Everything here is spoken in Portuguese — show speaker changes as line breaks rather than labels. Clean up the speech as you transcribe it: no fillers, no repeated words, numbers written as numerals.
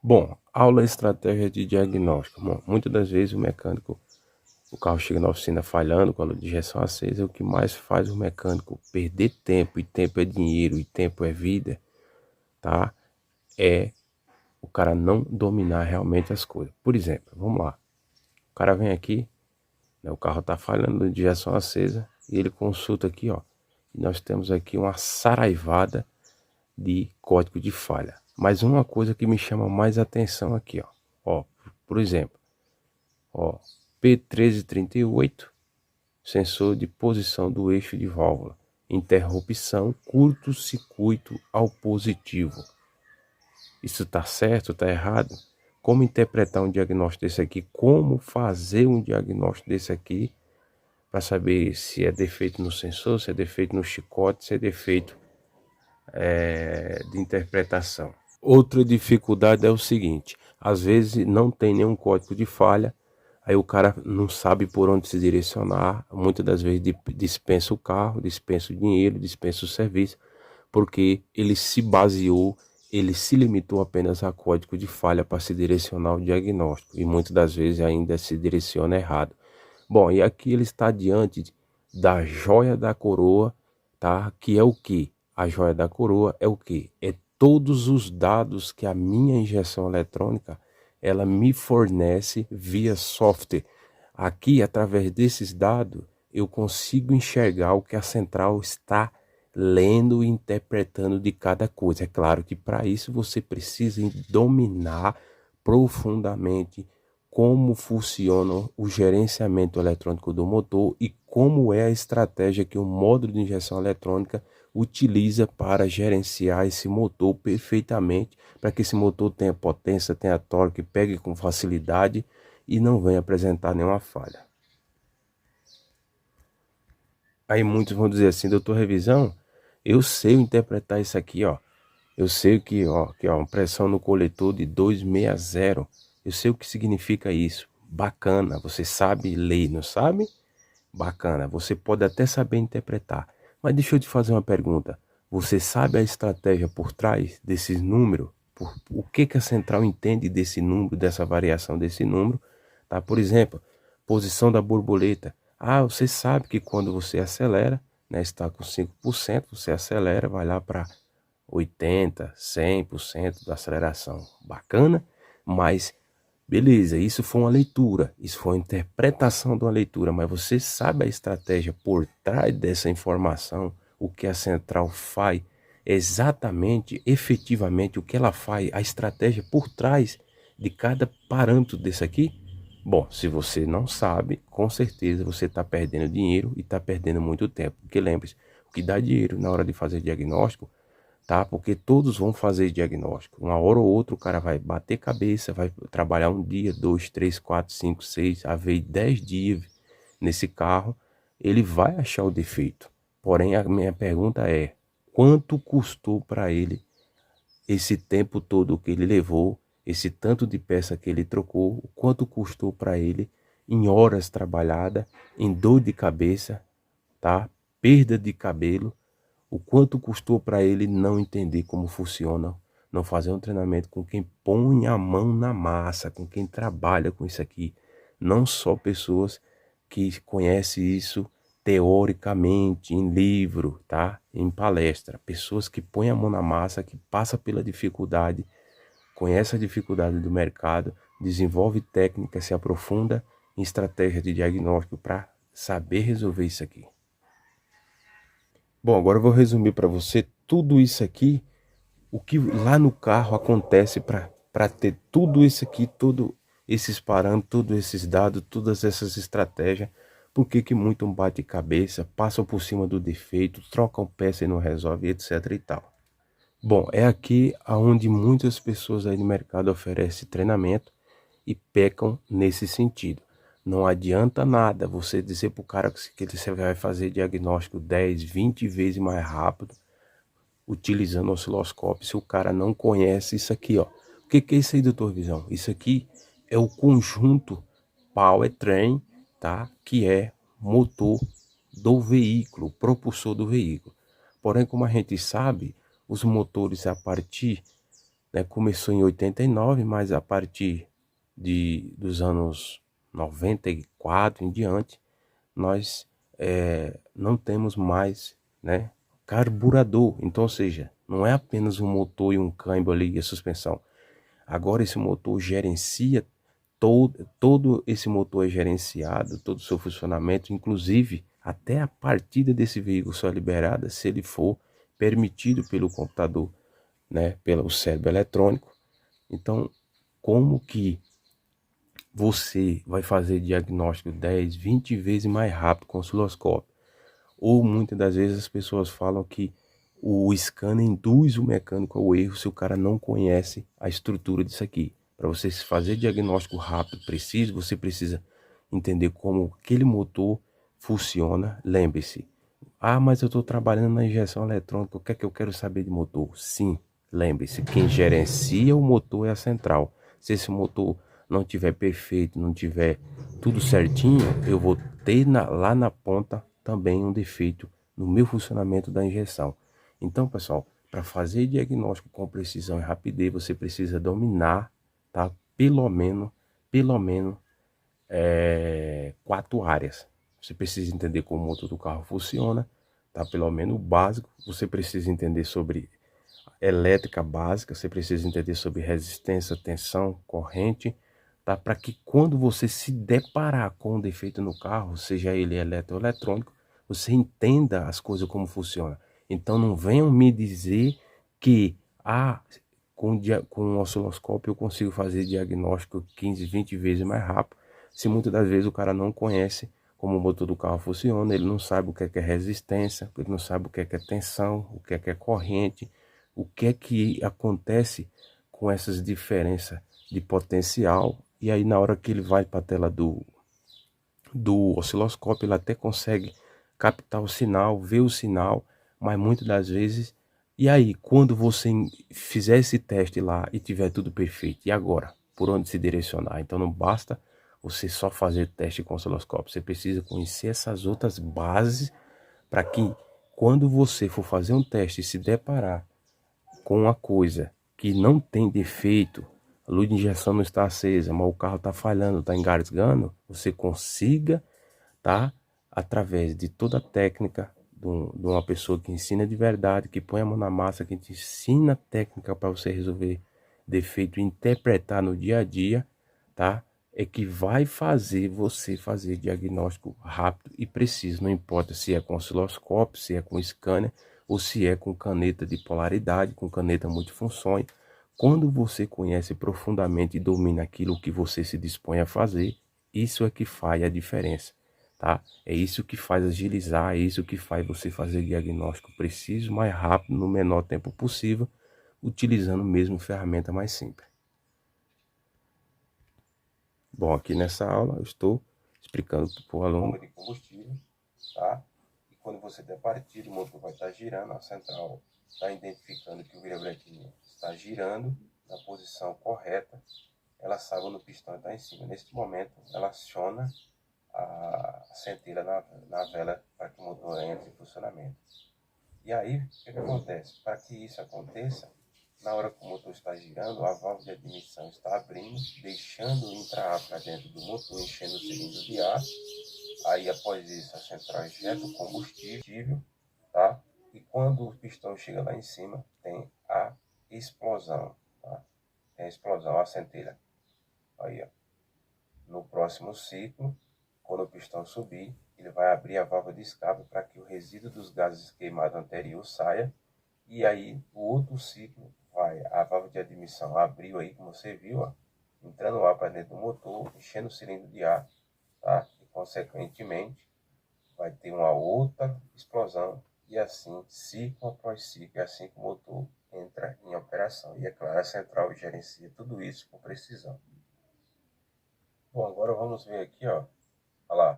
Bom, aula estratégia de diagnóstico. Bom, muitas das vezes o carro chega na oficina falhando com a luz de injeção acesa, o que mais faz o mecânico perder tempo, e tempo é dinheiro, e tempo é vida, tá? É o cara não dominar realmente as coisas. Por exemplo, vamos lá, o cara vem aqui, né, o carro tá falhando, luz de injeção acesa, e ele consulta aqui, ó, e nós temos aqui uma saraivada de código de falha. Mas uma coisa que me chama mais atenção aqui, ó, por exemplo, ó, P1338, sensor de posição do eixo de válvula, interrupção, curto-circuito ao positivo. Isso tá certo, tá errado? Como interpretar um diagnóstico desse aqui? Como fazer um diagnóstico desse aqui para saber se é defeito no sensor, se é defeito no chicote, se é defeito de interpretação. Outra dificuldade é o seguinte, às vezes não tem nenhum código de falha, aí o cara não sabe por onde se direcionar, muitas das vezes dispensa o carro, dispensa o dinheiro, dispensa o serviço, porque ele se baseou, ele se limitou apenas a código de falha para se direcionar ao diagnóstico, e muitas das vezes ainda se direciona errado. Bom, e aqui ele está diante da joia da coroa, tá? Que é o que? A joia da coroa é o que? É todos os dados que a minha injeção eletrônica ela me fornece via software. Aqui, através desses dados, eu consigo enxergar o que a central está lendo e interpretando de cada coisa. É claro que para isso você precisa dominar profundamente como funciona o gerenciamento eletrônico do motor e como é a estratégia que o módulo de injeção eletrônica utiliza para gerenciar esse motor perfeitamente, para que esse motor tenha potência, tenha torque, pegue com facilidade e não venha apresentar nenhuma falha. Aí muitos vão dizer assim, doutor Revisão, eu sei interpretar isso aqui, ó. Eu sei que ó, uma pressão no coletor de 260. Eu sei o que significa isso. Bacana, você sabe ler, não sabe? Bacana, você pode até saber interpretar. Mas deixa eu te fazer uma pergunta. Você sabe a estratégia por trás desses números? O que a central entende desse número, dessa variação desse número? Tá? Por exemplo, posição da borboleta. Ah, você sabe que quando você acelera, né, está com 5%, você acelera, vai lá para 80, 100% da aceleração. Bacana, mas beleza, isso foi uma leitura, isso foi uma interpretação de uma leitura, mas você sabe a estratégia por trás dessa informação, o que a central faz, exatamente, efetivamente, o que ela faz, a estratégia por trás de cada parâmetro desse aqui? Bom, se você não sabe, com certeza você está perdendo dinheiro e está perdendo muito tempo. Porque lembre-se, o que dá dinheiro na hora de fazer diagnóstico, tá? Porque todos vão fazer diagnóstico. Uma hora ou outra o cara vai bater cabeça, vai trabalhar um dia, 2, 3, 4, 5, 6, a ver 10 dias nesse carro, ele vai achar o defeito. Porém, a minha pergunta é, quanto custou para ele esse tempo todo que ele levou, esse tanto de peça que ele trocou, o quanto custou para ele em horas trabalhadas, em dor de cabeça, tá? Perda de cabelo, o quanto custou para ele não entender como funciona, não fazer um treinamento com quem põe a mão na massa, com quem trabalha com isso aqui, não só pessoas que conhecem isso teoricamente, em livro, tá? Em palestra, pessoas que põem a mão na massa, que passam pela dificuldade, conhece a dificuldade do mercado, desenvolve técnica, se aprofunda em estratégia de diagnóstico para saber resolver isso aqui. Bom, agora eu vou resumir para você tudo isso aqui, o que lá no carro acontece para ter tudo isso aqui, todos esses parâmetros, todos esses dados, todas essas estratégias, por que muito um bate-cabeça, passam por cima do defeito, trocam peça e não resolve, etc e tal. Bom, é aqui onde muitas pessoas aí no mercado oferecem treinamento e pecam nesse sentido. Não adianta nada você dizer para o cara que você vai fazer diagnóstico 10, 20 vezes mais rápido, utilizando osciloscópio, se o cara não conhece isso aqui, ó. O que é isso aí, doutor Visão? Isso aqui é o conjunto powertrain, tá? Que é motor do veículo, propulsor do veículo. Porém, como a gente sabe, os motores a partir né? Começou em 89, mas a partir dos anos 94 em diante, nós não temos mais, né, carburador. Então, ou seja, não é apenas um motor e um câmbio ali e a suspensão. Agora esse motor gerencia todo esse motor é gerenciado, todo o seu funcionamento, inclusive até a partida desse veículo só é liberada se ele for permitido pelo computador, né, pelo cérebro eletrônico. Então, como que você vai fazer diagnóstico 10, 20 vezes mais rápido com o osciloscópio? Ou muitas das vezes as pessoas falam que o scanner induz o mecânico ao erro se o cara não conhece a estrutura disso aqui. Para você fazer diagnóstico rápido, preciso, você precisa entender como aquele motor funciona. Lembre-se, mas eu estou trabalhando na injeção eletrônica, o que é que eu quero saber de motor? Sim, lembre-se, quem gerencia o motor é a central. Se esse motor não tiver perfeito, não tiver tudo certinho, eu vou ter lá na ponta também um defeito no meu funcionamento da injeção. Então, pessoal, para fazer diagnóstico com precisão e rapidez, você precisa dominar, tá? Pelo menos 4 áreas. Você precisa entender como o motor do carro funciona, tá? Pelo menos o básico. Você precisa entender sobre elétrica básica, você precisa entender sobre resistência, tensão, corrente, tá? Para que quando você se deparar com um defeito no carro, seja ele elétrico ou eletrônico, você entenda as coisas como funciona. Então não venham me dizer que com um osciloscópio eu consigo fazer diagnóstico 15, 20 vezes mais rápido, se muitas das vezes o cara não conhece como o motor do carro funciona, ele não sabe o que é resistência, ele não sabe o que é tensão, o que é corrente, o que é que acontece com essas diferenças de potencial. E aí na hora que ele vai para a tela do osciloscópio, ele até consegue captar o sinal, ver o sinal, mas muitas das vezes... E aí, quando você fizer esse teste lá e tiver tudo perfeito, e agora? Por onde se direcionar? Então não basta você só fazer teste com osciloscópio, você precisa conhecer essas outras bases para que quando você for fazer um teste e se deparar com uma coisa que não tem defeito, a luz de injeção não está acesa, mas o carro está falhando, está engasgando, você consiga, tá? Através de toda a técnica de uma pessoa que ensina de verdade, que põe a mão na massa, que te ensina técnica para você resolver defeito e interpretar no dia a dia, tá? É que vai fazer você fazer diagnóstico rápido e preciso, não importa se é com osciloscópio, se é com scanner ou se é com caneta de polaridade, com caneta multifunções. Quando você conhece profundamente e domina aquilo que você se dispõe a fazer, isso é que faz a diferença, tá? É isso que faz agilizar, é isso que faz você fazer diagnóstico preciso, mais rápido, no menor tempo possível, utilizando mesmo ferramenta mais simples. Bom, aqui nessa aula eu estou explicando para o aluno de combustível, tá? E quando você der partida, o motor vai estar girando, a central está identificando que o virabrequim está girando na posição correta, ela sabe no pistão está em cima. Neste momento, ela aciona a centelha na vela para que o motor entre em funcionamento. E aí, o que acontece? Para que isso aconteça, na hora que o motor está girando, a válvula de admissão está abrindo, deixando entrar ar para dentro do motor, enchendo o cilindro de ar. Aí, após isso, a central injeta o combustível, tá? E quando o pistão chega lá em cima, tem a explosão, tá? Tem a explosão, a centelha. Aí, ó. No próximo ciclo, quando o pistão subir, ele vai abrir a válvula de escape para que o resíduo dos gases queimados anterior saia. E aí, o outro ciclo, a válvula de admissão abriu aí, como você viu, ó, entrando ar para dentro do motor, enchendo o cilindro de ar, tá? E, consequentemente, vai ter uma outra explosão. E assim, ciclo após ciclo, é assim que o motor entra em operação. E é claro, a central gerencia tudo isso com precisão. Bom, agora vamos ver aqui, ó. Olha lá.